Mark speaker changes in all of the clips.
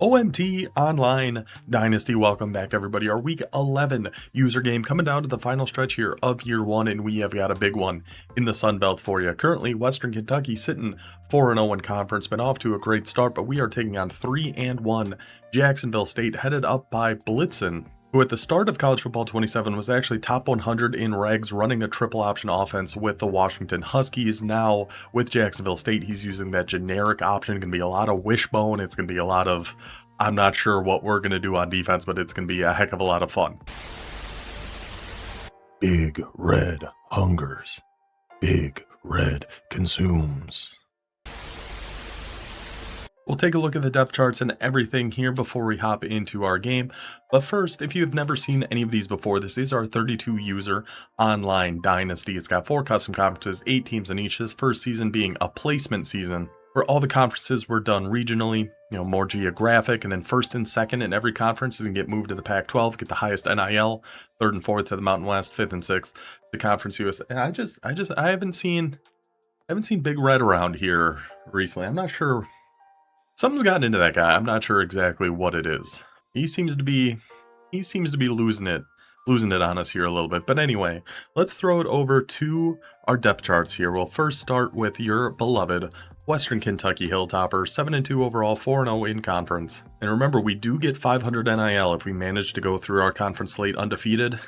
Speaker 1: OMT Online Dynasty, welcome back everybody. Our week 11 user game coming down to the final stretch here of year one, and we have got a big one in the Sun Belt for you. Currently, Western Kentucky sitting 4-0 in conference, been off to a great start, but we are taking on 3-1 Jacksonville State, headed up by Blitzen, who at the start of college football 27 was actually top 100 in regs, running a triple option offense with the Washington Huskies. Now with Jacksonville State, he's using that generic option. Going to be a lot of Wishbone. It's going to be a lot of, I'm not sure what we're going to do on defense, but it's going to be a heck of a lot of fun. Big Red hungers. Big Red consumes. We'll take a look at the depth charts and everything here before we hop into our game. But first, if you have never seen any of these before, this is our 32-user online dynasty. It's got 4 custom conferences, 8 teams in each. This first season being a placement season, where all the conferences were done regionally, more geographic, and then first and second in every conference is going to get moved to the Pac-12, get the highest NIL, third and fourth to the Mountain West, fifth and sixth the Conference USA. And I haven't seen Big Red around here recently. I'm not sure. Something's gotten into that guy. I'm not sure exactly what it is. He seems to be losing it on us here a little bit. But anyway, let's throw it over to our depth charts here. We'll first start with your beloved Western Kentucky Hilltopper, 7-2 overall, 4-0 in conference. And remember, we do get 500 NIL if we manage to go through our conference slate undefeated.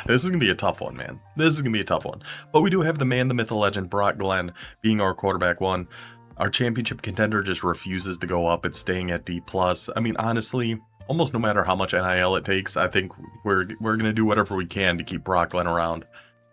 Speaker 1: This is going to be a tough one, man. This is going to be a tough one. But we do have the man, the myth, the legend, Brock Glenn being our quarterback one. Our championship contender just refuses to go up. It's staying at D+. I mean, honestly, almost no matter how much NIL it takes, I think we're going to do whatever we can to keep Brock Glenn around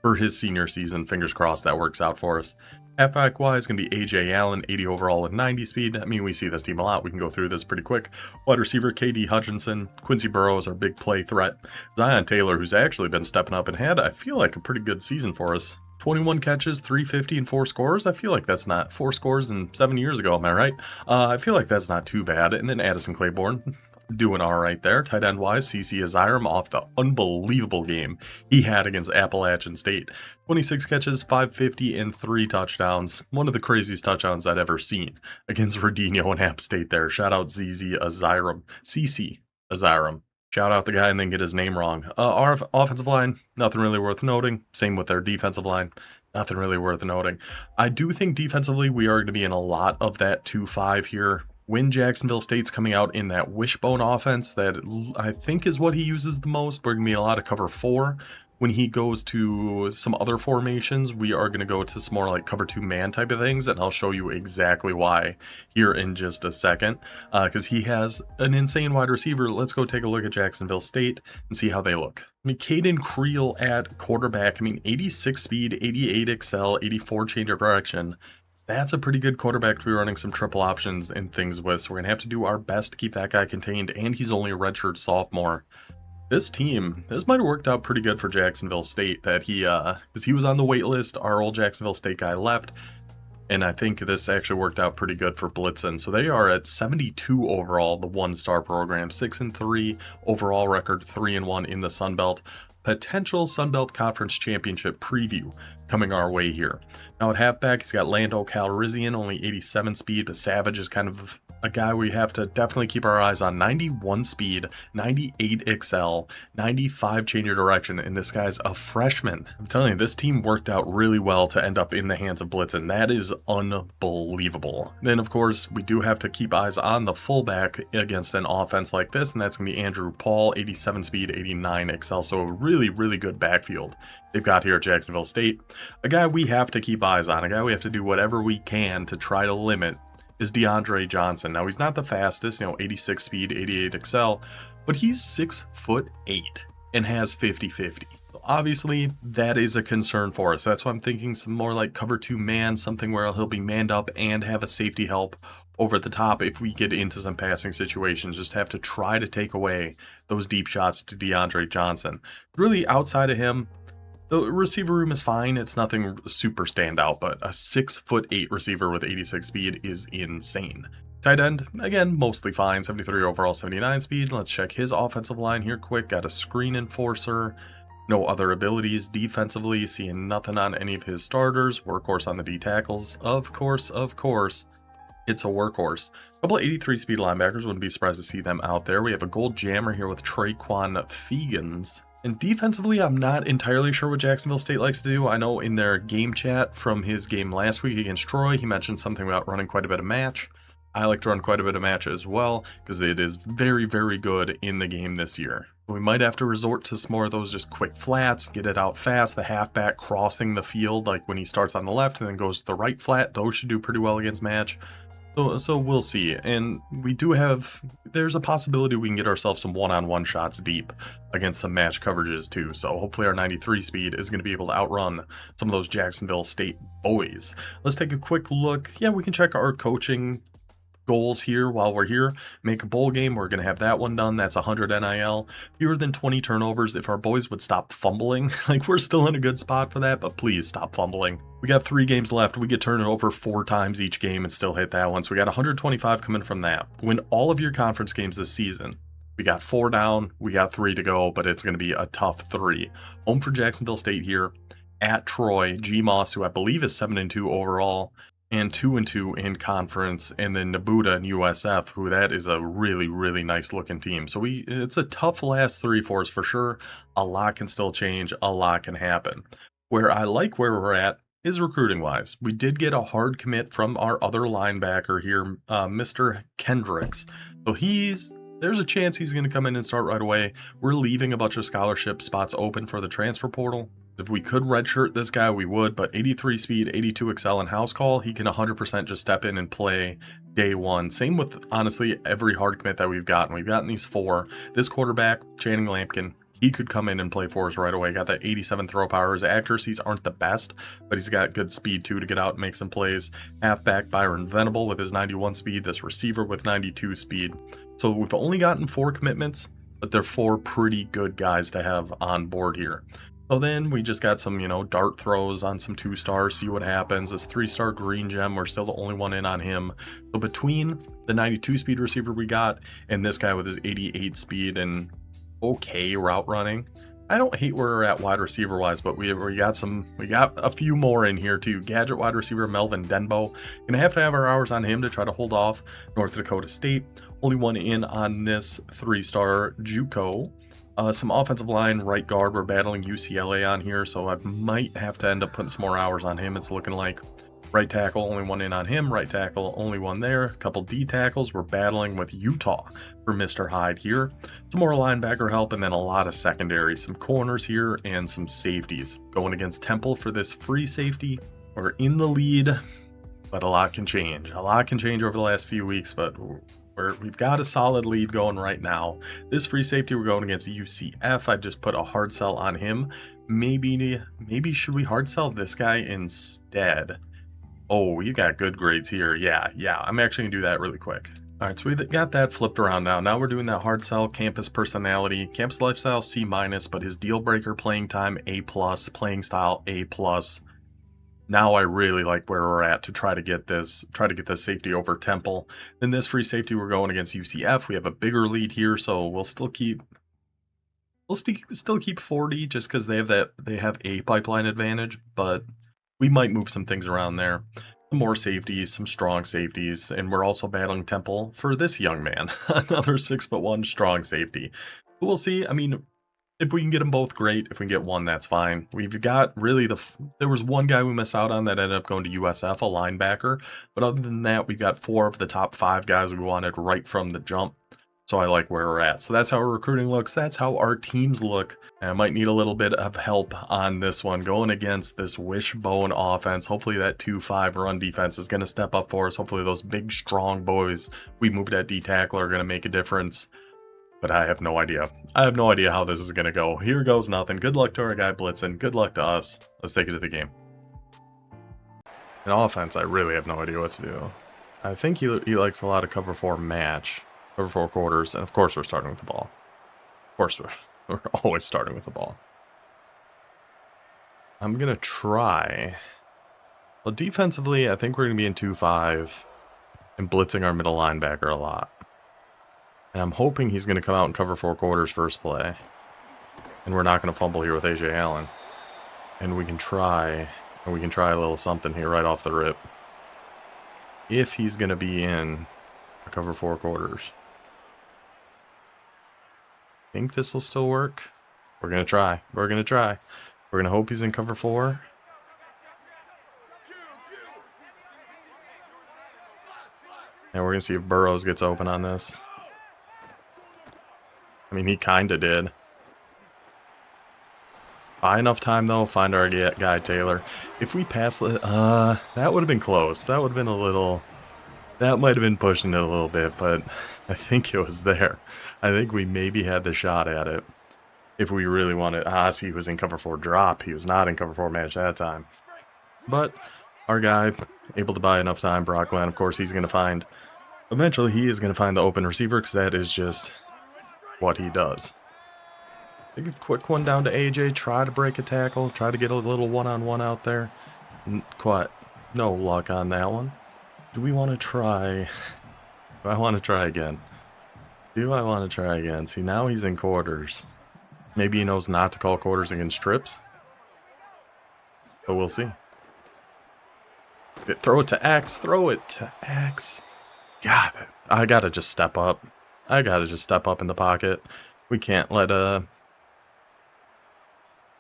Speaker 1: for his senior season. Fingers crossed that works out for us. Halfback-wise, going to be A.J. Allen, 80 overall and 90 speed. I mean, we see this team a lot. We can go through this pretty quick. Wide receiver, K.D. Hutchinson. Quincy Burrows, our big play threat. Zion Taylor, who's actually been stepping up and had, I feel like, a pretty good season for us. 21 catches, 350, and 4 scores. I feel like that's not 4 scores and 7 years ago, am I right? I feel like that's not too bad. And then Addison Claiborne, doing all right there. Tight end wise, CC Aziram off the unbelievable game he had against Appalachian State. 26 catches, 550, and 3 touchdowns. One of the craziest touchdowns I'd ever seen against Rodinho and App State there. Shout out ZZ Aziram. CC Aziram. Shout out the guy and then get his name wrong. Our offensive line, nothing really worth noting. Same with their defensive line. Nothing really worth noting. I do think defensively we are going to be in a lot of that 2-5 here. When Jacksonville State's coming out in that Wishbone offense, that I think is what he uses the most, we're going to be in a lot of cover 4. When he goes to some other formations, we are going to go to some more like cover 2 man type of things, and I'll show you exactly why here in just a second, because he has an insane wide receiver. Let's go take a look at Jacksonville State and see how they look. I mean, Caden Creel at quarterback, 86 speed, 88 excel, 84 change of direction. That's a pretty good quarterback to be running some triple options and things with, so we're going to have to do our best to keep that guy contained, and he's only a redshirt sophomore. This might have worked out pretty good for Jacksonville State, that because he was on the wait list, our old Jacksonville State guy left, and I think this actually worked out pretty good for Blitzen. So they are at 72 overall, the 1-star program, 6-3 overall record, 3-1 in the Sun Belt. Potential Sun Belt Conference Championship preview coming our way here. Now at halfback, he's got Lando Calrissian, only 87 speed, but Savage is kind of a guy we have to definitely keep our eyes on. 91 speed, 98 excel, 95 change of direction, and this guy's a freshman. I'm telling you, this team worked out really well to end up in the hands of Blitzen. That is unbelievable. Then, of course, we do have to keep eyes on the fullback against an offense like this, and that's going to be Andrew Paul, 87 speed, 89 excel, so a really, really good backfield they've got here at Jacksonville State. A guy we have to keep eyes on, a guy we have to do whatever we can to try to limit is DeAndre Johnson. Now, he's not the fastest, 86 speed, 88 excel, but he's 6'8" and has 50-50. So obviously, that is a concern for us. That's why I'm thinking some more like cover 2 man, something where he'll be manned up and have a safety help over the top if we get into some passing situations. Just have to try to take away those deep shots to DeAndre Johnson. Really, outside of him, the receiver room is fine. It's nothing super standout, but a 6'8" receiver with 86 speed is insane. Tight end, again, mostly fine. 73 overall, 79 speed. Let's check his offensive line here quick. Got a screen enforcer. No other abilities. Defensively, seeing nothing on any of his starters. Workhorse on the D tackles. Of course. It's a workhorse. A couple of 83 speed linebackers, wouldn't be surprised to see them out there. We have a gold jammer here with Traquan Fegans. And defensively, I'm not entirely sure what Jacksonville State likes to do. I know in their game chat from his game last week against Troy, he mentioned something about running quite a bit of match. I like to run quite a bit of match as well because it is very, very good in the game this year. We might have to resort to some more of those just quick flats, get it out fast, the halfback crossing the field, like when he starts on the left and then goes to the right flat. Those should do pretty well against match. So we'll see. And we do have, there's a possibility we can get ourselves some one-on-one shots deep against some match coverages too. So hopefully our 93 speed is going to be able to outrun some of those Jacksonville State boys. Let's take a quick look. Yeah, we can check our coaching goals here while we're here. Make a bowl game, we're going to have that one done. That's 100 NIL. Fewer than 20 turnovers. If our boys would stop fumbling, like we're still in a good spot for that, but please stop fumbling. We got 3 games left. We get turned over 4 times each game and still hit that one. So we got 125 coming from that. Win all of your conference games this season. We got 4 down, we got 3 to go, but it's going to be a tough 3. Home for Jacksonville State here. At Troy, GMOS, who I believe is 7-2 overall, and 2-2 in conference, and then Nebuda and USF, who that is a really, really nice looking team. So it's a tough last 3 for us for sure. A lot can still change, a lot can happen. Where I like where we're at is recruiting wise. We did get a hard commit from our other linebacker here, Mr. Kendricks. So there's a chance he's going to come in and start right away. We're leaving a bunch of scholarship spots open for the transfer portal. If we could redshirt this guy, we would, but 83 speed, 82 excel, and house call, he can 100% just step in and play day one. Same with, honestly, every hard commit that we've gotten. We've gotten these 4. This quarterback, Channing Lampkin, he could come in and play for us right away. Got that 87 throw power. His accuracies aren't the best, but he's got good speed too to get out and make some plays. Halfback Byron Venable with his 91 speed. This receiver with 92 speed. So we've only gotten 4 commitments, but they're 4 pretty good guys to have on board here. So then we just got some, dart throws on some 2-stars, see what happens. This 3-star green gem, we're still the only one in on him. So between the 92 speed receiver we got and this guy with his 88 speed and okay route running, I don't hate where we're at wide receiver wise, but we got a few more in here too. Gadget wide receiver Melvin Denbo. Gonna have to have our hours on him to try to hold off North Dakota State. Only one in on this 3-star JUCO. Some offensive line, right guard, we're battling UCLA on here, so I might have to end up putting some more hours on him, it's looking like. Right tackle, only one in on him. Right tackle, only one there. A couple D tackles, we're battling with Utah for Mr. Hyde here. Some more linebacker help, and then a lot of secondary. Some corners here, and some safeties. Going against Temple for this free safety. We're in the lead, but a lot can change. A lot can change over the last few weeks, but we've got a solid lead going right now. This free safety, we're going against UCF. I just put a hard sell on him. Maybe should we hard sell this guy instead? Oh, you got good grades here. Yeah, I'm actually gonna do that really quick. All right, so we got that flipped around now. Now we're doing that hard sell, campus personality, campus lifestyle C-, but his deal breaker playing time A+, playing style A+. Now I really like where we're at to try to get this safety over Temple. Then this free safety, we're going against UCF. We have a bigger lead here, so we'll still keep 40 just because they have a pipeline advantage, but we might move some things around there. Some more safeties, some strong safeties, and we're also battling Temple for this young man, another 6'1" strong safety. But we'll see. I mean, if we can get them both, great. If we can get one, that's fine. We've got really there was one guy we missed out on that ended up going to USF, a linebacker. But other than that, we got 4 of the top 5 guys we wanted right from the jump. So I like where we're at. So that's how our recruiting looks. That's how our teams look. And I might need a little bit of help on this one going against this Wishbone offense. Hopefully that 2-5 run defense is going to step up for us. Hopefully those big, strong boys we moved at D tackle are going to make a difference. But I have no idea. I have no idea how this is going to go. Here goes nothing. Good luck to our guy blitzing. Good luck to us. Let's take it to the game. In offense, I really have no idea what to do. I think he likes a lot of cover 4 match. Cover 4 quarters. And of course we're starting with the ball. Of course we're always starting with the ball. I'm going to try. Well, defensively, I think we're going to be in 2-5 and blitzing our middle linebacker a lot. And I'm hoping he's going to come out and cover 4 quarters first play. And we're not going to fumble here with A.J. Allen. And we can try a little something here right off the rip. if he's going to be in cover 4 quarters. Think this will still work. We're going to try. We're going to try. We're going to hope he's in cover 4. And we're going to see if Burrows gets open on this. I mean, he kind of did. Buy enough time, though. Find our guy, Taylor. If we pass... that would have been close. That would have been a little... That might have been pushing it a little bit, but I think it was there. I think we maybe had the shot at it. If we really wanted... see, he was in cover 4 drop. He was not in cover 4 match that time. But our guy, able to buy enough time. Brock Glenn, of course, he's going to find... Eventually, he is going to find the open receiver, because that is just what he does. Take a quick one down to AJ. Try to break a tackle. Try to get a little one-on-one out there. Quite no luck on that one. Do we want to try... Do I want to try again? Do I want to try again? See, now he's in quarters. Maybe he knows not to call quarters against trips. But we'll see. Throw it to X. Throw it to X. God, I gotta just step up. I gotta just step up in the pocket. We can't let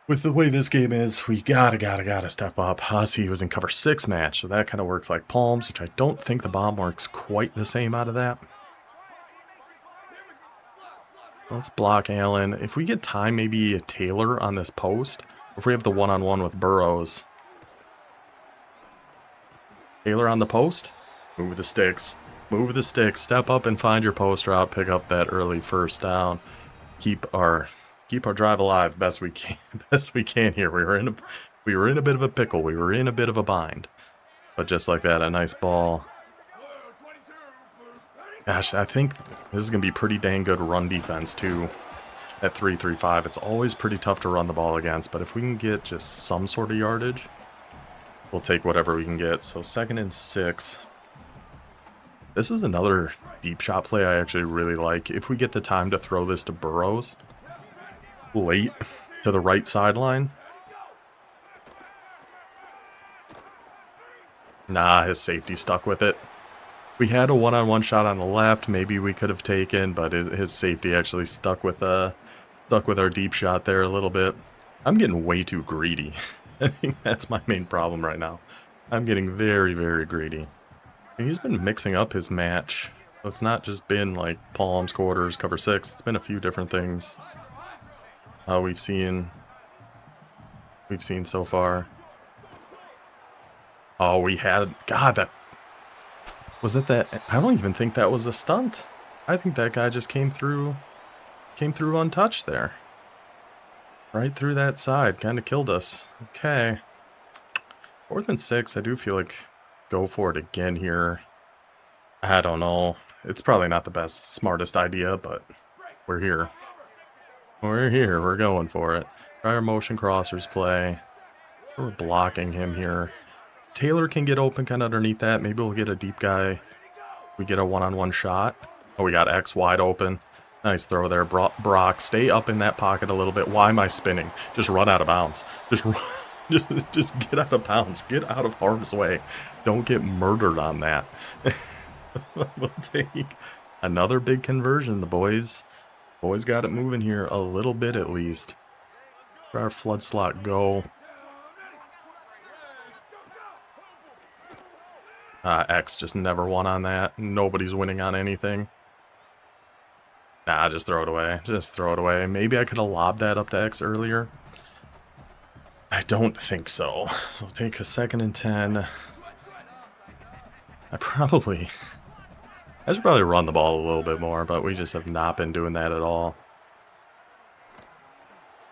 Speaker 1: with the way this game is, we gotta step up. See, he was in cover 6 match, so that kind of works like palms, which I don't think the bomb works quite the same out of that. Let's block Allen. If we get time, maybe a Taylor on this post. If we have the one-on-one with Burrows. Taylor on the post. Move the sticks. Move the sticks. Step up and find your post route. Pick up that early first down. Keep our drive alive best we can. Best we can here. We were in a bit of a pickle. We were in a bit of a bind. But just like that, a nice ball. Gosh, I think this is going to be pretty dang good run defense, too. At 3-3-5, it's always pretty tough to run the ball against. But if we can get just some sort of yardage, we'll take whatever we can get. So 2nd and 6. This is another deep shot play I actually really like. If we get the time to throw this to Burrows late to the right sideline. Nah, his safety stuck with it. We had a one-on-one shot on the left. Maybe we could have taken, but his safety actually stuck with our deep shot there a little bit. I'm getting way too greedy. I think that's my main problem right now. I'm getting very, very greedy. And he's been mixing up his match. So it's not just been like palms, quarters, cover 6. It's been a few different things we've seen so far. Oh, we had... God, that... Was that... I don't even think that was a stunt. I think that guy just came through untouched there. Right through that side. Kind of killed us. Okay. 4th and 6. I do feel like go for it again here. I don't know. It's probably not the best, smartest idea, but we're here. We're here. We're going for it. Try our motion crossers play. We're blocking him here. Taylor can get open kind of underneath that. Maybe we'll get a deep guy. We get a one-on-one shot. Oh, we got X wide open. Nice throw there. Brock, stay up in that pocket a little bit. Why am I spinning? Just run out of bounds. Just get out of bounds. Get out of harm's way. Don't get murdered on that. We'll take another big conversion. The boys got it moving here a little bit at least. Where our flood slot go. X just never won on that. Nobody's winning on anything. Nah, just throw it away. Just throw it away. Maybe I could have lobbed that up to X earlier. I don't think so. So we'll take a 2nd and 10. I should probably run the ball a little bit more, but we just have not been doing that at all.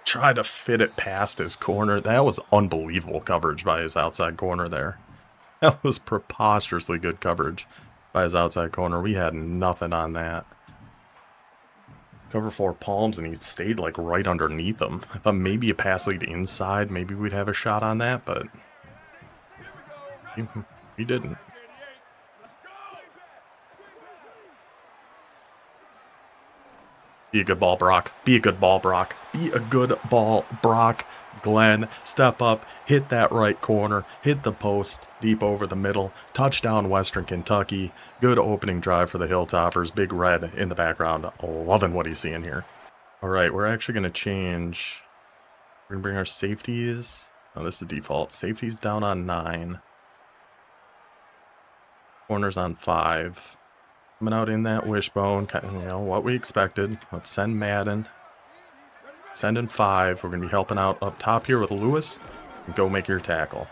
Speaker 1: Try to fit it past his corner. That was unbelievable coverage by his outside corner there. That was preposterously good coverage by his outside corner. We had nothing on that. Cover 4 palms, and he stayed like right underneath him. I thought maybe a pass lead inside, maybe we'd have a shot on that, but he didn't. Be a good ball, Brock. Be a good ball, Brock. Be a good ball, Brock. Glenn, step up, hit that right corner, hit the post, deep over the middle, touchdown Western Kentucky. Good opening drive for the Hilltoppers. Big Red in the background. Loving what he's seeing here. All right, we're actually going to change. We're going to bring our safeties. Oh, this is default. Safeties down on 9. Corners on 5. Coming out in that Wishbone, kind of, you know, what we expected. Let's send Madden. Send in 5. We're going to be helping out up top here with Lewis. And go make your tackle.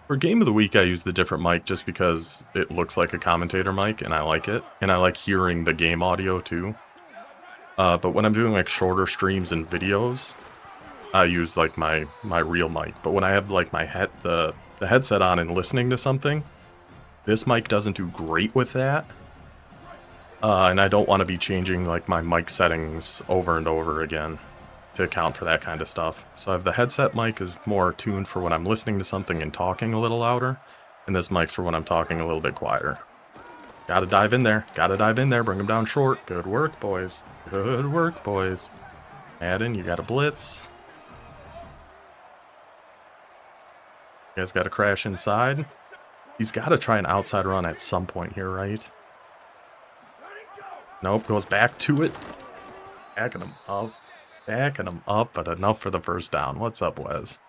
Speaker 1: For Game of the Week, I use the different mic just because it looks like a commentator mic, and I like it. And I like hearing the game audio, too. But when I'm doing, like, shorter streams and videos, I use, like, my real mic. But when I have, like, the headset on and listening to something, this mic doesn't do great with that. And I don't want to be changing like my mic settings over and over again to account for that kind of stuff. So I have the headset mic is more tuned for when I'm listening to something and talking a little louder, and this mic's for when I'm talking a little bit quieter. Gotta dive in there. Gotta dive in there. Bring them down short. Good work, boys. Good work, boys. Madden, you got a blitz. You guys got to crash inside. He's got to try an outside run at some point here, right? Nope, goes back to it. Backing him up. Backing him up, but enough for the first down. What's up, Wes?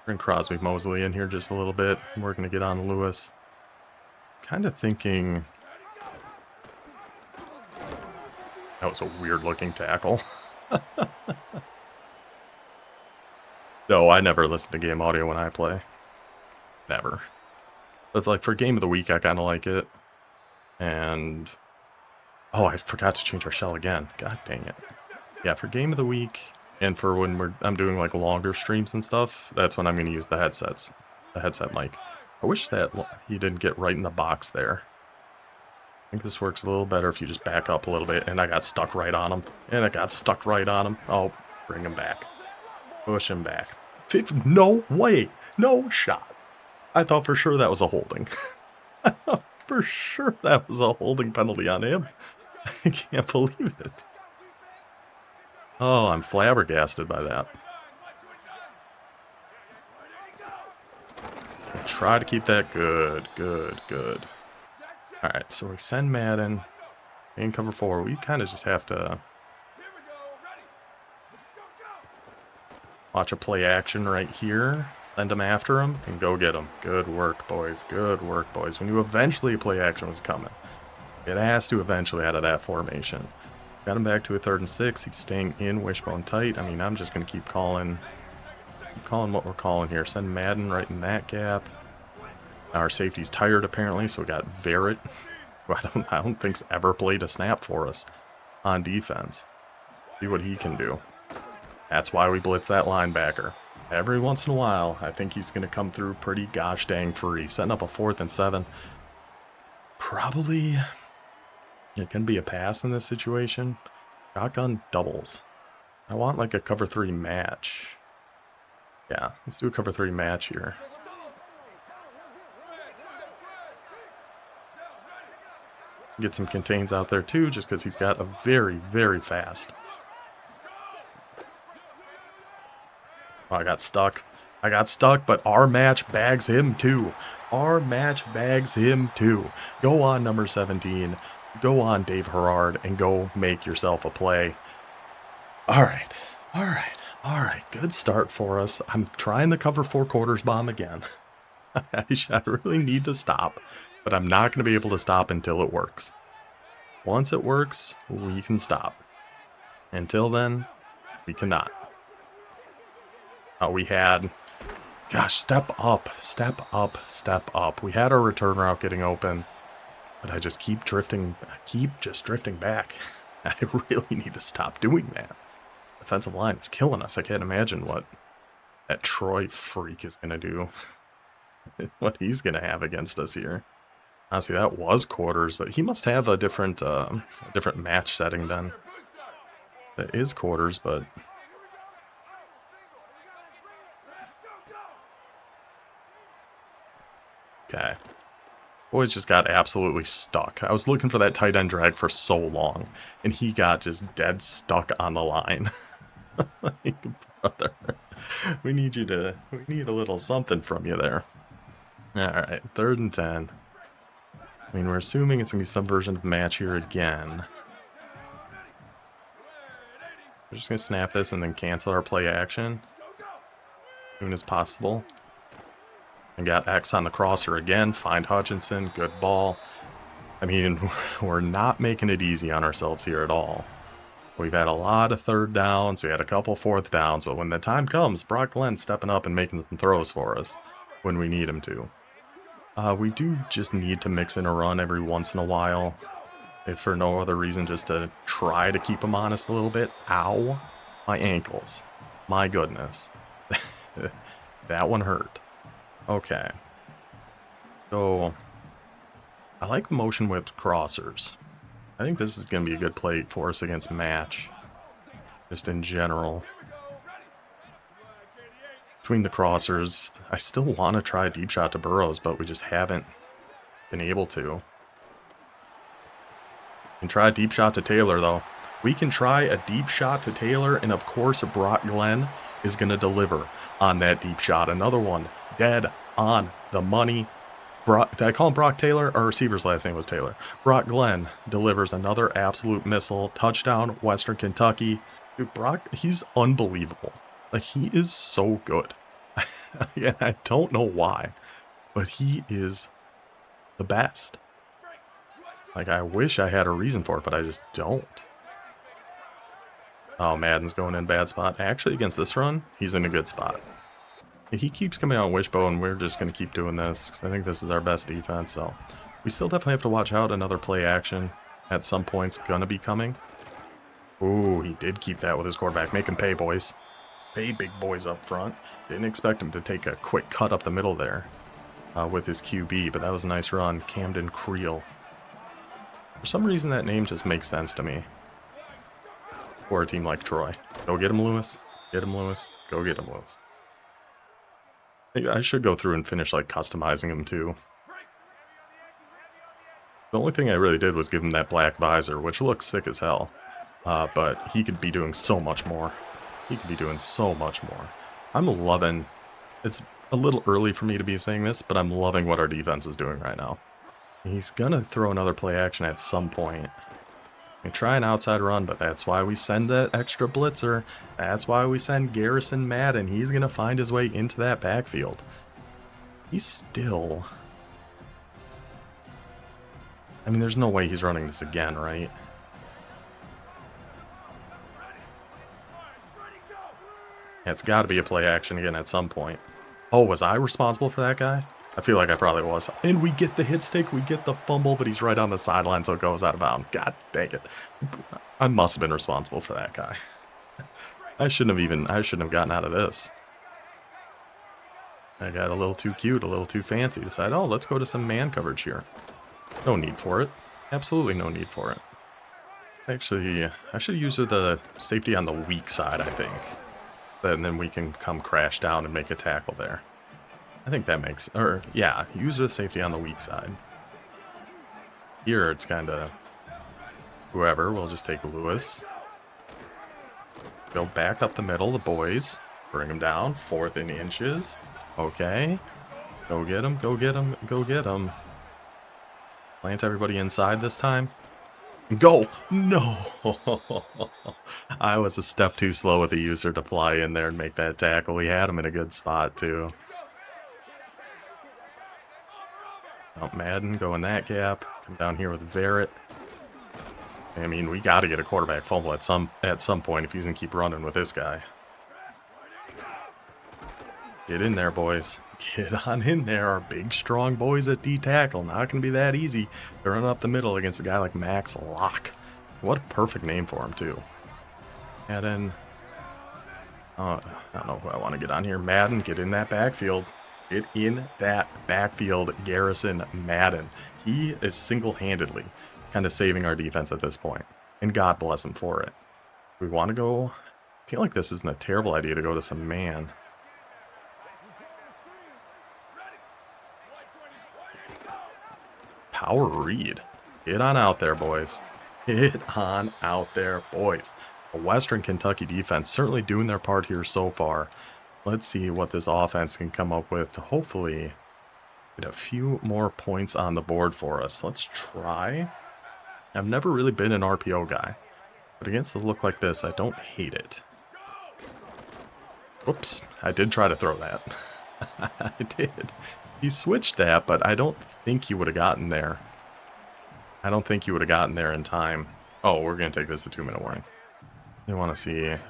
Speaker 1: Bring Crosby Mosley in here just a little bit. We're going to get on Lewis. Kind of thinking... That was a weird-looking tackle. No, I never listen to game audio when I play. Never. But like for Game of the Week, I kind of like it. And... Oh, I forgot to change our shell again. God dang it. Yeah, for Game of the Week, and for when I'm doing like longer streams and stuff, that's when I'm going to use the headset mic. I wish that he didn't get right in the box there. I think this works a little better if you just back up a little bit, and I got stuck right on him. And I got stuck right on him. Oh, bring him back. Push him back. No way. No shot. I thought for sure that was a holding. I thought for sure that was a holding penalty on him. I can't believe it. Oh, I'm flabbergasted by that. I'll try to keep that good, good, good. Alright, so we send Madden. In cover 4. We kind of just have to watch a play action right here. Send him after him and go get him. Good work, boys. Good work, boys. We knew eventually a play action was coming. It has to eventually out of that formation. Got him back to a 3rd and 6. He's staying in Wishbone tight. I mean, I'm just going to keep calling what we're calling here. Send Madden right in that gap. Our safety's tired apparently, so we got Verrett, who I don't think's ever played a snap for us on defense. See what he can do. That's why we blitz that linebacker. Every once in a while, I think he's going to come through pretty gosh dang free. Setting up a 4th and 7. Probably... It can be a pass in this situation. Shotgun doubles. I want like a cover 3 match. Yeah, let's do a cover 3 match here. Get some contains out there too, just because he's got a very, very fast. Oh, I got stuck. I got stuck, but our match bags him too. Our match bags him too. Go on, number 17. Go on, Dave Herrard, and go make yourself a play. All right. All right. All right. Good start for us. I'm trying the cover 4 quarters bomb again. I really need to stop, but I'm not going to be able to stop until it works. Once it works, we can stop. Until then, we cannot. We had... Gosh, step up, step up, step up. We had our return route getting open. But I just keep drifting, drifting back. I really need to stop doing that. Defensive line is killing us. I can't imagine what that Troy freak is going to do. What he's going to have against us here. Honestly, that was quarters, but he must have a different match setting then. That is quarters, but... Okay. Boys just got absolutely stuck. I was looking for that tight end drag for so long, and he got just dead stuck on the line. Like, brother, we need a little something from you there. All right, 3rd and 10. I mean, we're assuming it's going to be some version of the match here again. We're just going to snap this and then cancel our play action as soon as possible. And got X on the crosser again. Find Hutchinson. Good ball. I mean, we're not making it easy on ourselves here at all. We've had a lot of 3rd downs. We had a couple 4th downs. But when the time comes, Brock Glenn's stepping up and making some throws for us when we need him to. We do just need to mix in a run every once in a while. If for no other reason, just to try to keep him honest a little bit. Ow. My ankles. My goodness. That one hurt. Okay. So, I like the motion whipped crossers. I think this is going to be a good play for us against match. Just in general. Between the crossers, I still want to try a deep shot to Burrows, but we just haven't been able to. We can try a deep shot to Taylor, though. We can try a deep shot to Taylor, and of course, Brock Glenn is going to deliver on that deep shot. Another one, dead on the money. Did I call him Brock Taylor? Our receiver's last name was Taylor. Brock Glenn delivers another absolute missile. Touchdown, Western Kentucky. Dude, Brock, he's unbelievable. Like, he is so good. And I don't know why, but he is the best. Like, I wish I had a reason for it, but I just don't. Oh, Madden's going in bad spot. Actually, against this run, he's in a good spot. He keeps coming out Wishbone, and we're just going to keep doing this, because I think this is our best defense, so we still definitely have to watch out. Another play action at some point's going to be coming. Ooh, he did keep that with his quarterback. Make him pay, boys. Pay, big boys up front. Didn't expect him to take a quick cut up the middle there with his QB, but that was a nice run. Camden Creel. For some reason, that name just makes sense to me. For a team like Troy. Go get him, Lewis. Get him, Lewis. Go get him, Lewis. I should go through and finish, like, customizing him, too. The only thing I really did was give him that black visor, which looks sick as hell. But he could be doing so much more. He could be doing so much more. I'm loving... It's a little early for me to be saying this, but I'm loving what our defense is doing right now. He's gonna throw another play action at some point. We try an outside run, but that's why we send that extra blitzer. That's why we send Garrison Madden. He's going to find his way into that backfield. He's still... I mean, there's no way he's running this again, right? Yeah, it's got to be a play action again at some point. Oh, was I responsible for that guy? I feel like I probably was. And we get the hit stick, we get the fumble, but he's right on the sideline, so it goes out of bounds. God dang it. I must have been responsible for that guy. I shouldn't have gotten out of this. I got a little too cute, a little too fancy. Decided, oh, let's go to some man coverage here. No need for it. Absolutely no need for it. Actually, I should use the safety on the weak side, I think. And then we can come crash down and make a tackle there. I think that makes... Or, yeah, use the safety on the weak side. Here, it's kind of... Whoever, we'll just take Lewis. Go back up the middle, the boys. Bring them down. 4th and inches. Okay. Go get him, go get him, go get him. Plant everybody inside this time. Go! No! I was a step too slow with the user to fly in there and make that tackle. We had him in a good spot, too. Oh, Madden, go in that gap. Come down here with Verrett. I mean, we got to get a quarterback fumble at some point if he's going to keep running with this guy. Get in there, boys. Get on in there. Our big, strong boys at D-tackle. Not going to be that easy to run up the middle against a guy like Max Locke. What a perfect name for him, too. Madden. I don't know who I want to get on here. Madden, get in that backfield. Get in that backfield, Garrison Madden. He is single-handedly kind of saving our defense at this point. And God bless him for it. We want to go... I feel like this isn't a terrible idea to go to some man. Power read. Get on out there, boys. Get on out there, boys. The Western Kentucky defense certainly doing their part here so far. Let's see what this offense can come up with to hopefully get a few more points on the board for us. Let's try. I've never really been an RPO guy, but against a look like this, I don't hate it. Whoops, I did try to throw that. I did. He switched that, but I don't think he would have gotten there. I don't think he would have gotten there in time. Oh, we're going to take this a 2-minute warning. I want to see a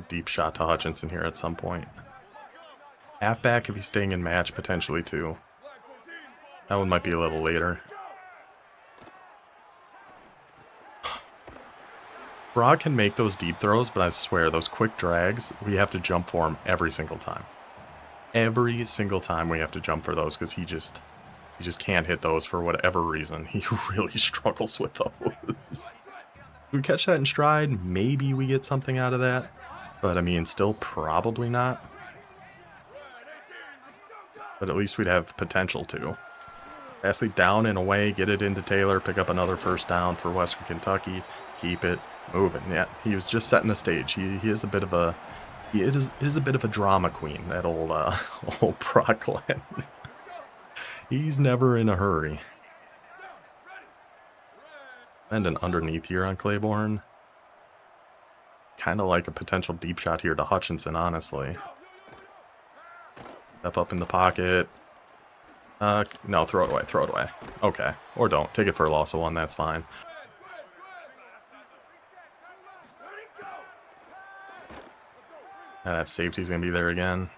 Speaker 1: deep shot to Hutchinson here at some point. Halfback if he's staying in match, potentially too. That one might be a little later. Brock can make those deep throws, but I swear, those quick drags, we have to jump for him every single time. Every single time we have to jump for those because he just can't hit those for whatever reason. He really struggles with those. We catch that in stride, maybe we get something out of that. But I mean, still probably not. But at least we'd have potential to. Fastly down and away, get it into Taylor, pick up another first down for Western Kentucky, keep it moving. Yeah, he was just setting the stage. He is a bit of a a bit of a drama queen, that old old Brock Glenn. He's never in a hurry. And an underneath here on Claiborne. Kind of like a potential deep shot here to Hutchinson, honestly. Step up in the pocket. No, throw it away, throw it away. Okay, or don't. Take it for a loss of 1, that's fine. And that safety's going to be there again.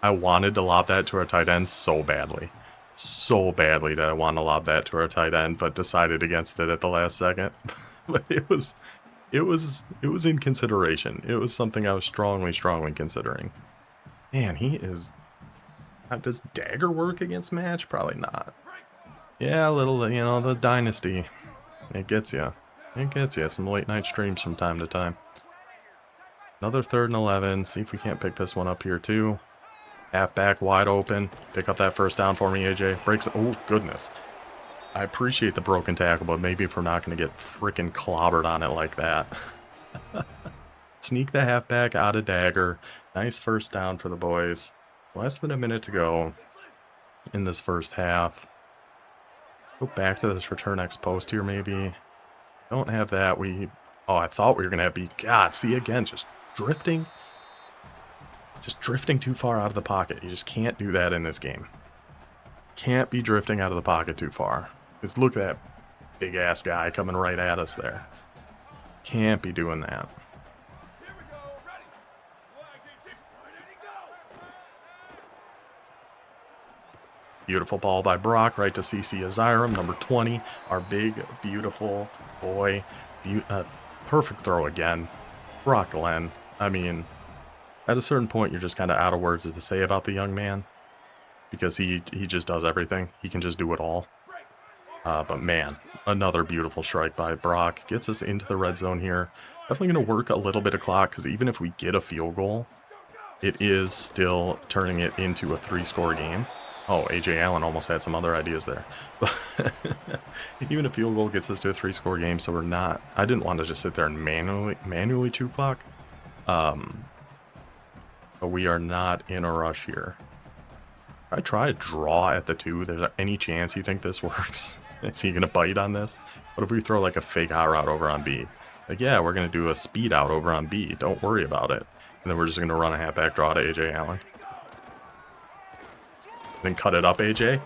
Speaker 1: I wanted to lob that to our tight end so badly. So badly that I wanted to lob that to our tight end, but decided against it at the last second. But it was in consideration. It was something I was strongly considering. Man, he is... Does dagger work against match? Probably not. Yeah, a little, you know, the Dynasty. It gets you. It gets you. Some late night streams from time to time. Another 3rd and 11. See if we can't pick this one up here too. Halfback wide open. Pick up that first down for me, AJ. Breaks. Oh, goodness. I appreciate the broken tackle, but maybe if we're not going to get freaking clobbered on it like that. Sneak the halfback out of dagger. Nice first down for the boys. Less than a minute to go in this first half. Go back to this return X post here, maybe. Don't have that. Oh, I thought we were going to have B. God, see, again, just drifting. Just drifting too far out of the pocket. You just can't do that in this game. Can't be drifting out of the pocket too far. Just look at that big-ass guy coming right at us there. Can't be doing that. Beautiful ball by Brock, right to CC Aziram, number 20. Our big, beautiful boy. Perfect throw again. Brock Glenn. I mean, at a certain point, you're just kind of out of words to say about the young man. Because he just does everything. He can just do it all. But man, another beautiful strike by Brock. Gets us into the red zone here. Definitely going to work a little bit of clock, because even if we get a field goal, it is still turning it into a 3-score game. Oh, A.J. Allen almost had some other ideas there. But even a field goal gets us to a 3-score game, so we're not... I didn't want to just sit there and manually chew clock. But we are not in a rush here. I try to draw at the 2. There's any chance you think this works? Is he going to bite on this? What if we throw like a fake hot route over on B? Like, yeah, we're going to do a speed out over on B. Don't worry about it. And then we're just going to run a halfback draw to A.J. Allen. Then cut it up, AJ.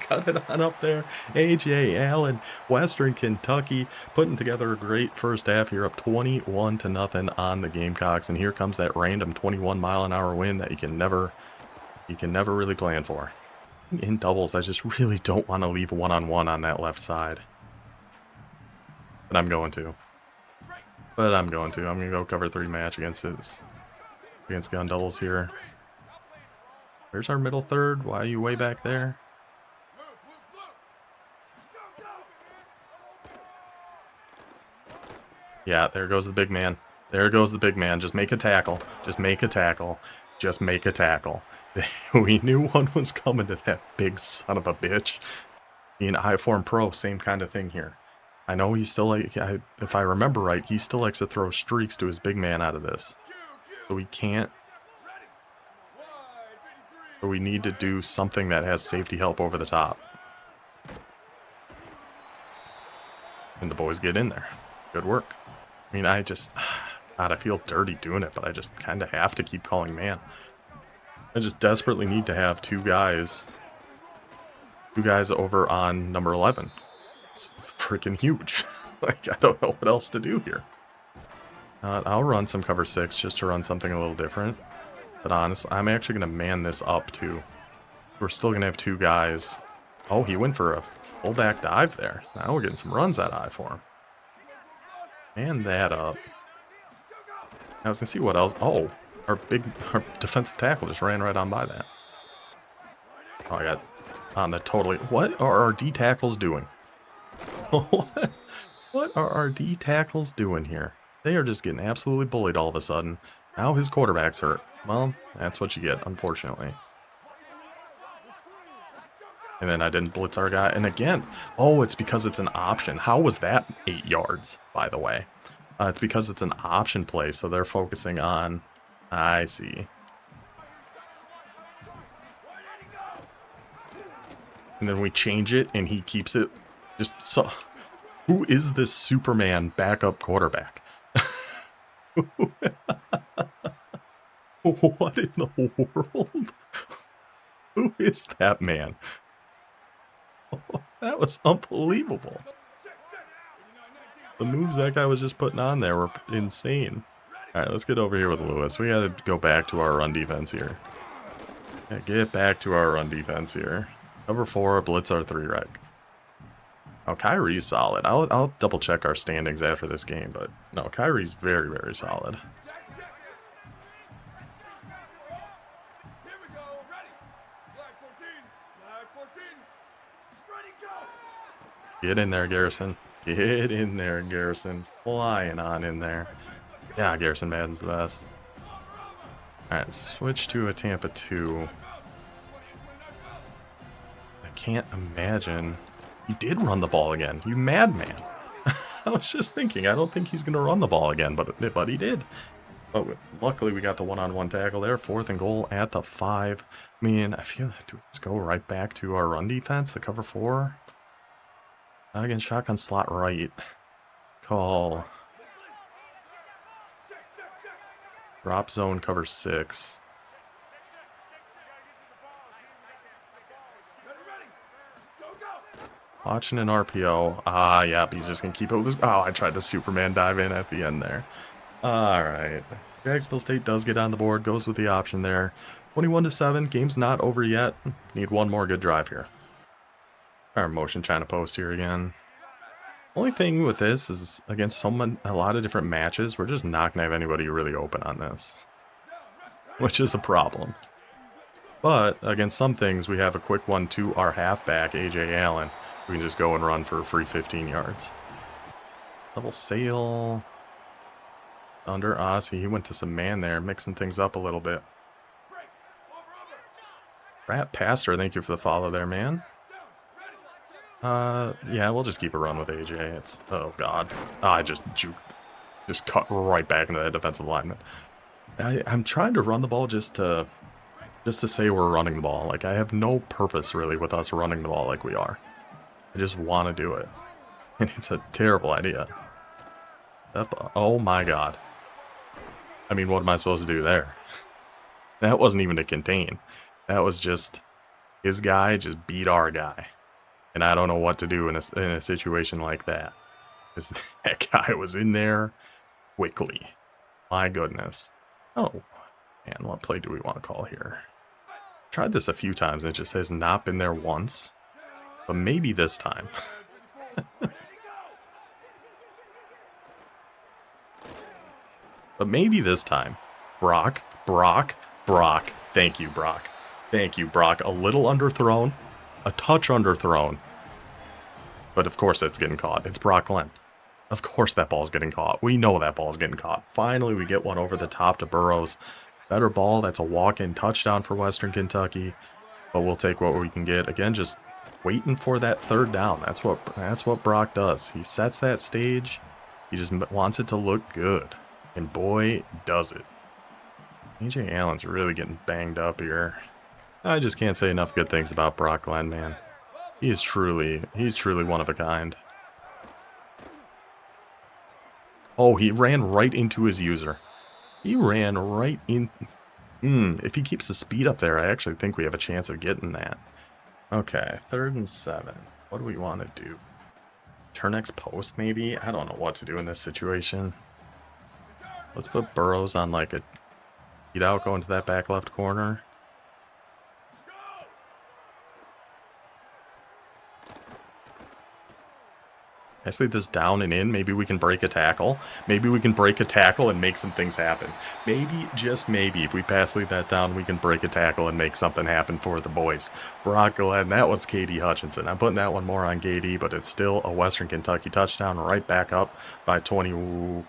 Speaker 1: Cut it on up there. AJ Allen, Western Kentucky, putting together a great first half here, up 21-0 on the Gamecocks. And here comes that random 21-mile-an-hour wind that you can never really plan for. In doubles, I just really don't want to leave one-on-one on that left side. But I'm going to. I'm going to go cover 3 match against gun doubles here. Where's our middle third? Why are you way back there? Yeah, there goes the big man. There goes the big man. Just make a tackle. Just make a tackle. Just make a tackle. We knew one was coming to that big son of a bitch. Being I-Form Pro, same kind of thing here. I know he's still like, if I remember right, he still likes to throw streaks to his big man out of this. So we can't. So we need to do something that has safety help over the top. And the boys get in there. Good work. I mean, God, I feel dirty doing it, but I just kind of have to keep calling man. I just desperately need to have two guys over on number 11. It's freaking huge. Like, I don't know what else to do here. I'll run some cover 6 just to run something a little different. But honestly, I'm actually going to man this up too. We're still going to have two guys. Oh, he went for a fullback dive there. So now we're getting some runs out of for him. Man that up. I was going to see what else. Oh, our defensive tackle just ran right on by that. Oh, I got on the totally. What are our D tackles doing? What are our D tackles doing here? They are just getting absolutely bullied all of a sudden. Now his quarterback's hurt. Well, that's what you get, unfortunately. And then I didn't blitz our guy. And again, oh, it's because it's an option. How was that 8 yards, by the way? It's because it's an option play, so they're focusing on... I see. And then we change it, and he keeps it just so... Who is this Superman backup quarterback? What in the world? Who is that man? That was unbelievable. The moves that guy was just putting on there were insane. Alright, let's get over here with Lewis. We gotta go back to our run defense here. Yeah, get back to our run defense here. Cover 4, blitz our 3 rec. Oh, Kyrie's solid. I'll double check our standings after this game, but no, Kyrie's very, very solid. Get in there, Garrison. Get in there, Garrison. Flying on in there. Yeah, Garrison Madden's the best. Alright, switch to a Tampa 2. I can't imagine... He did run the ball again. You madman. I was just thinking, I don't think he's going to run the ball again, but he did. But luckily, we got the one-on-one tackle there. 4th and goal at the 5. I mean, I feel like let's go right back to our run defense, the cover 4. Again, shotgun slot right. Call. Drop zone cover 6. Watching an RPO. Ah, yep, he's just going to keep it with his... Oh, I tried to Superman dive in at the end there. Alright. Jacksonville State does get on the board. Goes with the option there. 21-7. Game's not over yet. Need one more good drive here. Our motion China post here again. Only thing with this is against a lot of different matches, we're just not going to have anybody really open on this. Which is a problem. But against some things, we have a quick one to our halfback, AJ Allen. We can just go and run for a free 15 yards. Double sail. Under Ozzy. He went to some man there, mixing things up a little bit. Rat Pastor, thank you for the follow there, man. Yeah, we'll just keep a run with AJ. It's... Oh, God. I just cut right back into that defensive lineman. I'm trying to run the ball just to say we're running the ball. Like, I have no purpose, really, with us running the ball like we are. I just want to do it. And it's a terrible idea. Oh, my God. I mean, what am I supposed to do there? That wasn't even to contain. That was just... His guy just beat our guy. And I don't know what to do in a situation like that. Because that guy was in there quickly. My goodness. Oh, man, what play do we want to call here? Tried this a few times and it just says not been there once. But maybe this time. But maybe this time. Brock. Thank you, Brock. Thank you, Brock. A little underthrown. A touch underthrown. But of course it's getting caught. It's Brock Glenn. Of course that ball's getting caught. We know that ball's getting caught. Finally, we get one over the top to Burrows. Better ball. That's a walk-in touchdown for Western Kentucky. But we'll take what we can get. Again, just waiting for that third down. That's what Brock does. He sets that stage. He just wants it to look good. And boy, does it. AJ Allen's really getting banged up here. I just can't say enough good things about Brock Glenn, man. He's truly one of a kind. Oh, he ran right into his user. He ran right in. If he keeps the speed up there, I actually think we have a chance of getting that. Okay, 3rd and 7. What do we want to do? Turn X post, maybe? I don't know what to do in this situation. Let's put Burrows on like a beat out, go into that back left corner. I see this down and in. Maybe we can break a tackle. Maybe we can break a tackle and make some things happen. Maybe, just maybe, if we pass lead that down, we can break a tackle and make something happen for the boys. Brock Glenn, that one's KD Hutchinson. I'm putting that one more on KD, but it's still a Western Kentucky touchdown, right back up by 20.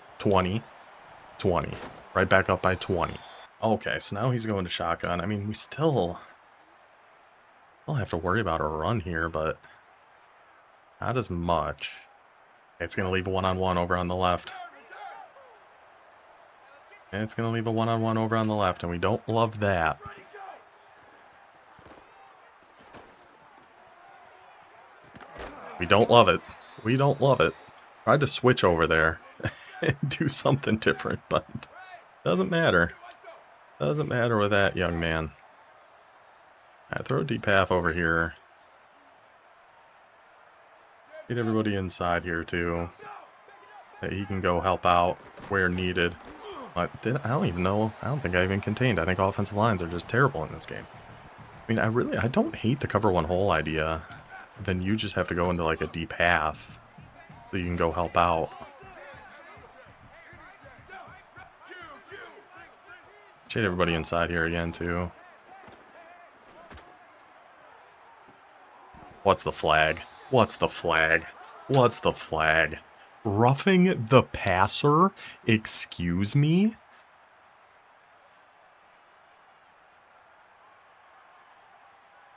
Speaker 1: Right back up by 20. Okay, so now he's going to shotgun. I mean, we still don't have to worry about a run here, but not as much. It's going to leave a one-on-one over on the left. And it's going to leave a one-on-one over on the left, and we don't love that. We don't love it. We don't love it. Tried to switch over there and do something different, but doesn't matter. Doesn't matter with that young man. All right, throw a deep half over here. Get everybody inside here, too. That he can go help out where needed. I don't even know. I don't think I even contained. I think offensive lines are just terrible in this game. I mean, I don't hate the cover one hole idea. Then you just have to go into like a deep half so you can go help out. Shade everybody inside here again, too. What's the flag? What's the flag? What's the flag? Roughing the passer? Excuse me?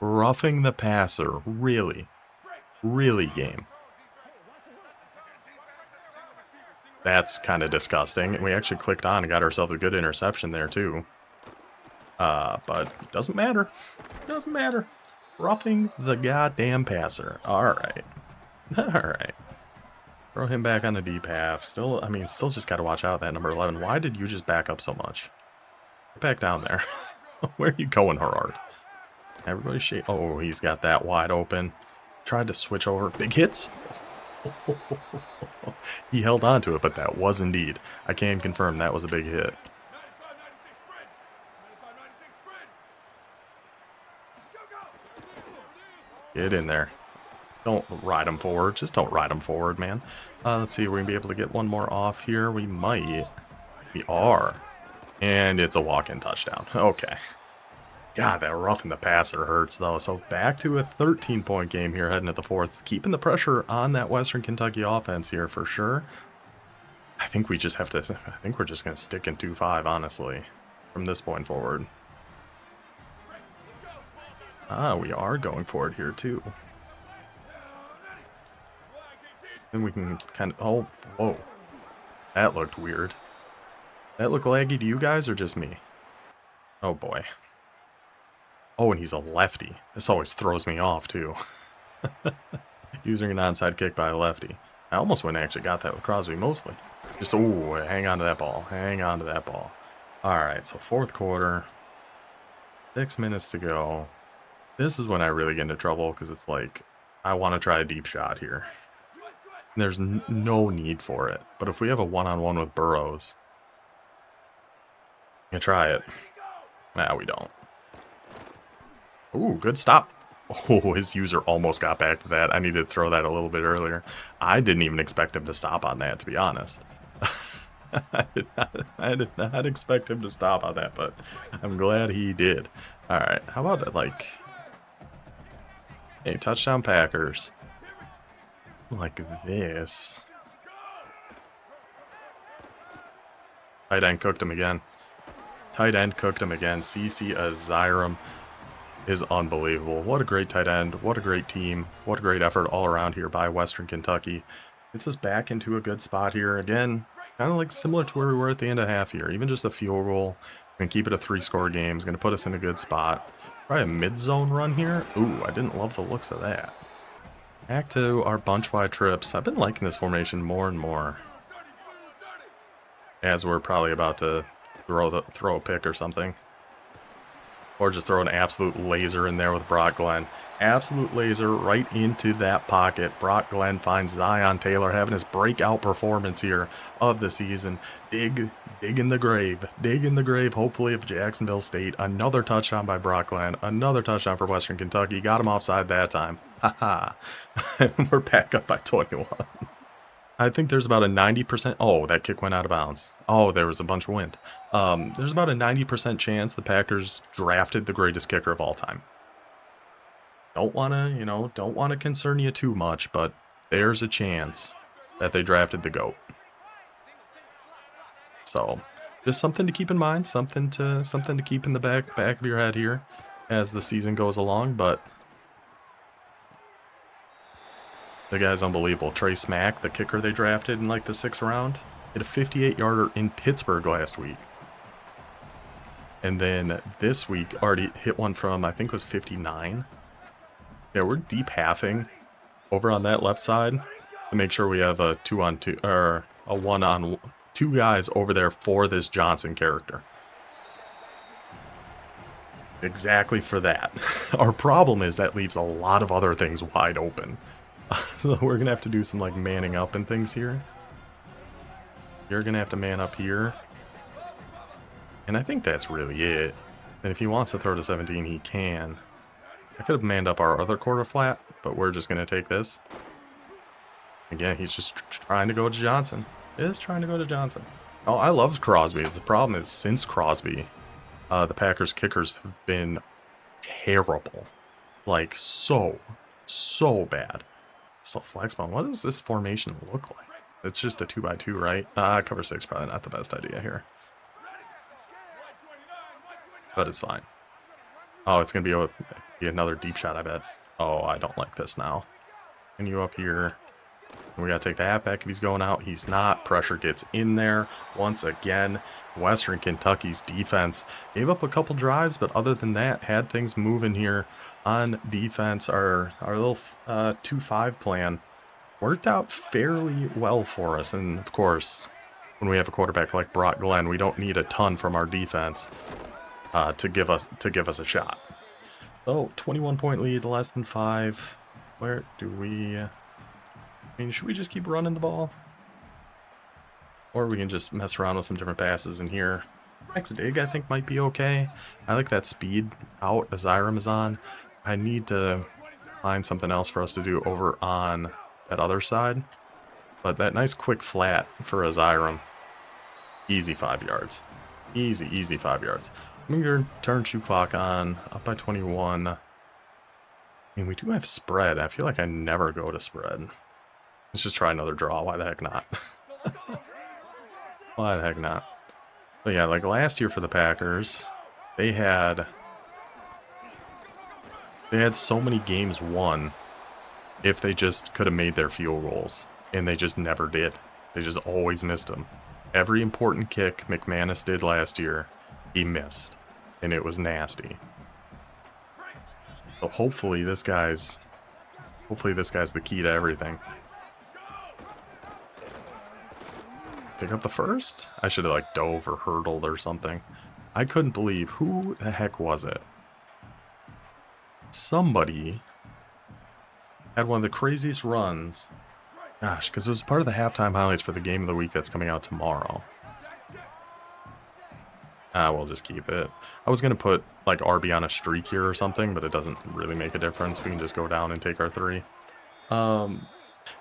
Speaker 1: Roughing the passer. Really? Really, game? That's kind of disgusting. We actually clicked on and got ourselves a good interception there, too. But doesn't matter. Doesn't matter. Roughing the goddamn passer. Alright. Alright. Throw him back on the deep half. Still just got to watch out that number 11. Why did you just back up so much? Get back down there. Where are you going, Gerard? Everybody shake. Oh, he's got that wide open. Tried to switch over. Big hits. He held on to it, but that was indeed. I can confirm that was a big hit. Get in there. Don't ride him forward. Just don't ride him forward, man. Let's see. We're going to be able to get one more off here. We might. We are. And it's a walk-in touchdown. Okay. God, that roughing the passer hurts, though. So back to a 13-point game here heading to the fourth. Keeping the pressure on that Western Kentucky offense here for sure. I think we just have to... I think we're just going to stick in 2-5, honestly, from this point forward. We are going for it here, too. And we can kind of... Oh, whoa. That looked weird. That look laggy to you guys or just me? Oh, boy. Oh, and he's a lefty. This always throws me off, too. Using an onside kick by a lefty. I almost went and actually got that with Crosby, mostly. Just, ooh, hang on to that ball. Hang on to that ball. All right, so fourth quarter. 6 minutes to go. This is when I really get into trouble because it's like, I want to try a deep shot here. There's no need for it. But if we have a one-on-one with Burrows, you can try it. Nah, we don't. Ooh, good stop. Oh, his user almost got back to that. I needed to throw that a little bit earlier. I didn't even expect him to stop on that, to be honest. I did not expect him to stop on that, but I'm glad he did. All right, how about like... Hey, touchdown Packers. Like this. Tight end cooked him again. Tight end cooked him again. CC Aziram. is unbelievable. What a great tight end. What a great team. What a great effort all around here by Western Kentucky. Gets us back into a good spot here. Again, kind of like similar to where we were at the end of half here. Even just a field goal and keep it a 3-score game is going to put us in a good spot. Probably a mid-zone run here. Ooh, I didn't love the looks of that. Back to our bunch-wide trips. I've been liking this formation more and more. As we're probably about to throw a pick or something. Or just throw an absolute laser in there with Brock Glenn. Absolute laser right into that pocket. Brock Glenn finds Zion Taylor having his breakout performance here of the season. Dig in the grave. Dig in the grave, hopefully, of Jacksonville State. Another touchdown by Brock Glenn. Another touchdown for Western Kentucky. Got him offside that time. Haha. We're back up by 21. I think there's about a 90%. Oh, that kick went out of bounds. Oh, there was a bunch of wind. There's about a 90% chance the Packers drafted the greatest kicker of all time. Don't want to concern you too much, but there's a chance that they drafted the GOAT. So, just something to keep in mind, something to keep in the back of your head here as the season goes along, but the guy's unbelievable. Trey Smack, the kicker they drafted in like the 6th round, hit a 58-yarder in Pittsburgh last week. And then this week already hit one from, I think it was 59. Yeah, we're deep halving over on that left side to make sure we have a 2-on-2 or a 1-on-2 guys over there for this Johnson character. Exactly for that. Our problem is that leaves a lot of other things wide open. So we're going to have to do some like manning up and things here. You're going to have to man up here. And I think that's really it. And if he wants to throw to 17, he can. I could have manned up our other quarter flat, but we're just going to take this. Again, he's just trying to go to Johnson. He is trying to go to Johnson. Oh, I love Crosby. The problem is since Crosby, the Packers kickers have been terrible. Like so bad. Still Flexbone. What does this formation look like? It's just a 2x2, right? Cover 6 probably not the best idea here. But it's fine. Oh, it's going to be another deep shot, I bet. Oh, I don't like this now. And you up here. We got to take the halfback if he's going out. He's not. Pressure gets in there. Once again, Western Kentucky's defense gave up a couple drives, but other than that, had things moving here on defense. Our little 2-5 plan worked out fairly well for us. And, of course, when we have a quarterback like Brock Glenn, we don't need a ton from our defense to give us a shot. So, 21-point lead, less than 5. Where do we... I mean, should we just keep running the ball? Or we can just mess around with some different passes in here. Next dig, I think, might be okay. I like that speed out Aziram is on. I need to find something else for us to do over on that other side. But that nice quick flat for Aziram. Easy 5 yards. Easy 5 yards. I'm going to turn shoe clock on. Up by 21. I mean, we do have spread. I feel like I never go to spread. Let's just try another draw. Why the heck not? Why the heck not? But yeah, like last year for the Packers, they had so many games won if they just could have made their field goals, and they just never did. They just always missed them. Every important kick McManus did last year, he missed, and it was nasty. So hopefully this guy's the key to everything. Pick up the first? I should have like dove or hurdled or something. I couldn't believe. Who the heck was it? Somebody had one of the craziest runs. Gosh, because it was part of the halftime highlights for the game of the week that's coming out tomorrow. We'll just keep it. I was going to put like RB on a streak here or something, but it doesn't really make a difference. We can just go down and take our 3. So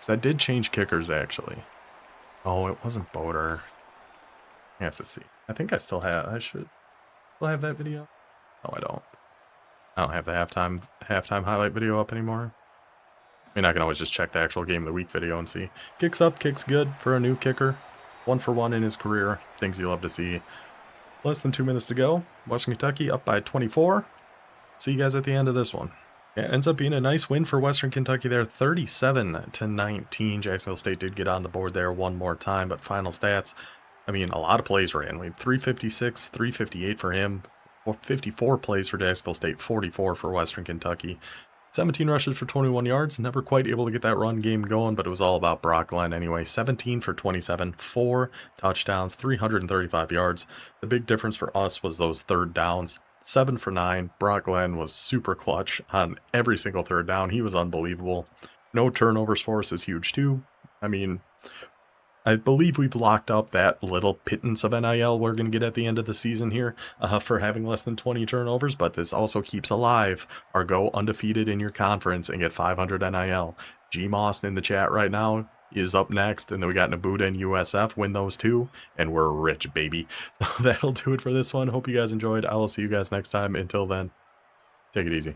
Speaker 1: that did change kickers actually. Oh, it wasn't Boder. I have to see. I think I still have. I should still have that video. No, I don't. I don't have the halftime highlight video up anymore. I mean, I can always just check the actual game of the week video and see. Kicks up, kicks good for a new kicker. 1 for 1 in his career. Things you love to see. Less than 2 minutes to go. Western Kentucky up by 24. See you guys at the end of this one. Yeah, it ends up being a nice win for Western Kentucky there, 37-19. Jacksonville State did get on the board there one more time, but final stats, I mean, a lot of plays ran. We had 356, 358 for him, 54 plays for Jacksonville State, 44 for Western Kentucky. 17 rushes for 21 yards, never quite able to get that run game going, but it was all about Brock Glenn anyway. 17 for 27, 4 touchdowns, 335 yards. The big difference for us was those third downs. 7 for 9. Brock Glenn was super clutch on every single third down. He was unbelievable. No turnovers for us is huge too. I mean, I believe we've locked up that little pittance of NIL we're going to get at the end of the season here for having less than 20 turnovers, but this also keeps alive our go undefeated in your conference and get 500 NIL. GMOS in the chat right now is up next, and then we got Nabuda and USF, win those two, and we're rich, baby. So that'll do it for this one. Hope you guys enjoyed. I will see you guys next time. Until then, take it easy.